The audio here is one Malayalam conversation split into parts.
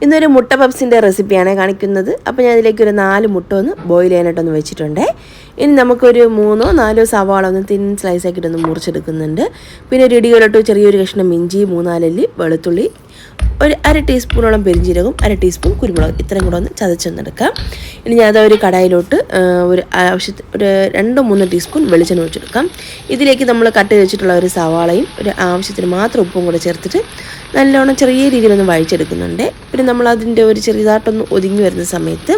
ഇന്നൊരു മുട്ട പപ്സിൻ്റെ റെസിപ്പിയാണ് കാണിക്കുന്നത്. അപ്പോൾ ഞാൻ ഇതിലേക്ക് ഒരു 4 മുട്ട ഒന്ന് ബോയിൽ ചെയ്യാനായിട്ടൊന്ന് വെച്ചിട്ടുണ്ട്. ഇനി നമുക്കൊരു 3 or 4 സവാള ഒന്ന് തിൻ സ്ലൈസ് ആക്കിയിട്ടൊന്ന് മുറിച്ചെടുക്കുന്നുണ്ട്. പിന്നെ ഒരു ഇടിയോലൊട്ട് ചെറിയൊരു കഷ്ണം ഇഞ്ചി, 3-4 അല്ലി വെളുത്തുള്ളി, ഒരു 1/2 ടീസ്പൂണോളം പെരിഞ്ജീരകം, 1/2 ടീസ്പൂൺ കുരുമുളക്, ഇത്രയും കൂടെ ഒന്ന് ചതച്ചൊന്നെടുക്കാം. ഇനി ഞാൻ ഒരു കടായിലോട്ട് ഒരു ആവശ്യത്തിന് ഒരു 2-3 ടീസ്പൂൺ വെളിച്ചെണ്ണ ഒഴിച്ചെടുക്കാം. ഇതിലേക്ക് നമ്മൾ കട്ട് ചെയ്ത് വെച്ചിട്ടുള്ള ഒരു സവാളയും ഒരു ആവശ്യത്തിന് മാത്രം ഉപ്പും കൂടെ ചേർത്തിട്ട് നല്ലോണം ചെറിയ രീതിയിലൊന്ന് വഴിച്ചെടുക്കുന്നുണ്ട്. പിന്നെ നമ്മളതിൻ്റെ ഒരു ചെറുതായിട്ടൊന്ന് ഒതുങ്ങി വരുന്ന സമയത്ത്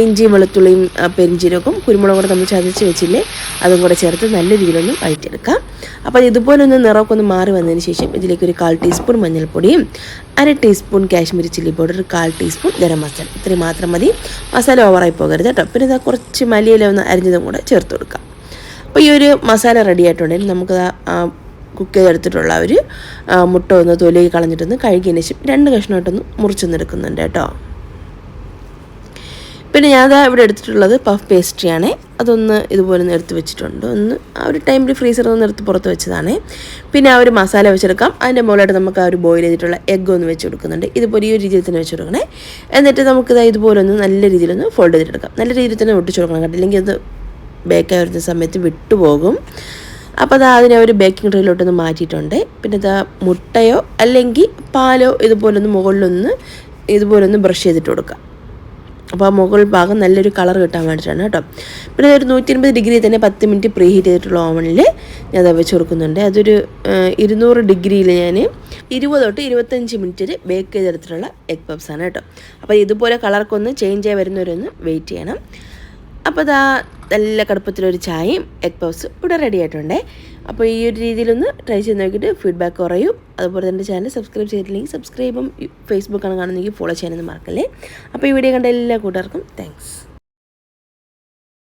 ഇഞ്ചിയും വെളുത്തുള്ളിയും പെരിഞ്ജീരകവും കുരുമുളകും കൂടെ നമ്മൾ ചതച്ച് വെച്ചില്ലേ, അതും കൂടെ ചേർത്ത് നല്ല രീതിയിലൊന്ന് വഴിച്ചെടുക്കാം. അപ്പോൾ ഇതുപോലെ ഒന്ന് നിറമൊക്കെ ഒന്ന് മാറി വന്നതിന് ശേഷം ഇതിലേക്ക് ഒരു 1/4 ടീസ്പൂൺ മഞ്ഞൾപ്പൊടിയും 1/2 ടീസ്പൂൺ കാശ്മീരി ചില്ലി പൗഡർ, ഒരു 1/4 ടീസ്പൂൺ ഗരം മസാല, ഇത്രയും മാത്രം മതി. മസാല ഓവറായി പോകരുത് കേട്ടോ. പിന്നെ ഇതാ കുറച്ച് മല്ലിയില ഒന്ന് അരിഞ്ഞതും കൂടെ ചേർത്ത് കൊടുക്കാം. അപ്പോൾ ഈ ഒരു മസാല റെഡി ആയിട്ടുണ്ടെങ്കിൽ നമുക്ക് കുക്ക് ചെയ്തെടുത്തിട്ടുള്ള ഒരു മുട്ട ഒന്ന് തൊലി കളഞ്ഞിട്ടൊന്ന് കഴുകിയതിന് ശേഷം 2 കഷ്ണമായിട്ടൊന്ന് മുറിച്ചൊന്നെടുക്കുന്നുണ്ട് കേട്ടോ. പിന്നെ ഞാൻ ഇവിടെ എടുത്തിട്ടുള്ളത് പഫ് പേസ്ട്രിയാണ്. അതൊന്ന് ഇതുപോലെ ഒന്ന് എടുത്ത് വെച്ചിട്ടുണ്ട്. ഒന്ന് ആ ഒരു ടൈമിൽ ഫ്രീസറിൽ നിന്ന് എടുത്ത് പുറത്ത് വെച്ചതാണ്. പിന്നെ ആ ഒരു മസാല വെച്ചെടുക്കാം. അതിൻ്റെ മുകളിലായിട്ട് നമുക്ക് ആ ഒരു ബോയിൽ ചെയ്തിട്ടുള്ള എഗ്ഗ് ഒന്ന് വെച്ച് കൊടുക്കുന്നുണ്ട്. ഇതുപോലെ ഈ ഒരു രീതിയിൽ തന്നെ വെച്ച് കൊടുക്കണേ. എന്നിട്ട് നമുക്കിത് ഇതുപോലെ ഒന്ന് നല്ല രീതിയിലൊന്ന് ഫോൾഡ് ചെയ്തെടുക്കാം. നല്ല രീതിയിൽ തന്നെ ഒട്ടിച്ച് കൊടുക്കണം കേട്ടോ, ഇല്ലെങ്കിൽ അത് ബേക്കായി വരുന്ന സമയത്ത് വിട്ടുപോകും. അപ്പോൾ അതിനെ ഒരു ബേക്കിംഗ് ട്രേയിലോട്ടൊന്ന് മാറ്റിയിട്ടുണ്ട്. പിന്നെ മുട്ടയോ അല്ലെങ്കിൽ പാലോ ഇതുപോലൊന്ന് മുകളിലൊന്ന് ഇതുപോലൊന്ന് ബ്രഷ് ചെയ്തിട്ട് കൊടുക്കാം. അപ്പോൾ ആ മുകൾ ഭാഗം നല്ലൊരു കളർ കിട്ടാൻ വേണ്ടിയിട്ടാണ് കേട്ടോ. പിന്നെ ഒരു 180 ഡിഗ്രി തന്നെ 10 മിനിറ്റ് പ്രീ ഹീറ്റ് ചെയ്തിട്ടുള്ള ഓവനിൽ ഞാൻ അത് വെച്ച് കൊടുക്കുന്നുണ്ട്. അതൊരു 200 ഡിഗ്രിയിൽ ഞാൻ 20 തൊട്ട് 25 മിനിറ്റിൽ ബേക്ക് ചെയ്തെടുത്തിട്ടുള്ള എഗ് പപ്സാണ് കേട്ടോ. അപ്പോൾ ഇതുപോലെ കളർക്കൊന്ന് ചേഞ്ച് ആയി വരുന്നവരൊന്ന് വെയിറ്റ് ചെയ്യണം. അപ്പോൾ നല്ല കടുപ്പത്തിലൊരു ചായയും എഗ് പപ്സും ഇവിടെ റെഡി ആയിട്ടുണ്ട്. അപ്പോൾ ഈ ഒരു രീതിയിലൊന്ന് ട്രൈ ചെയ്ത് നോക്കിയിട്ട് ഫീഡ്ബാക്ക് കുറയും. അതുപോലെ തന്നെ ചാനൽ സബ്സ്ക്രൈബ് ചെയ്തിട്ടില്ലെങ്കിൽ സബ്സ്ക്രൈബും, ഫേസ്ബുക്കാണ് കാണുന്നെങ്കിൽ ഫോളോ ചെയ്യാനൊന്നും മറക്കല്ലേ. അപ്പോൾ ഈ വീഡിയോ കണ്ട എല്ലാ കൂട്ടുകാർക്കും താങ്ക്സ്.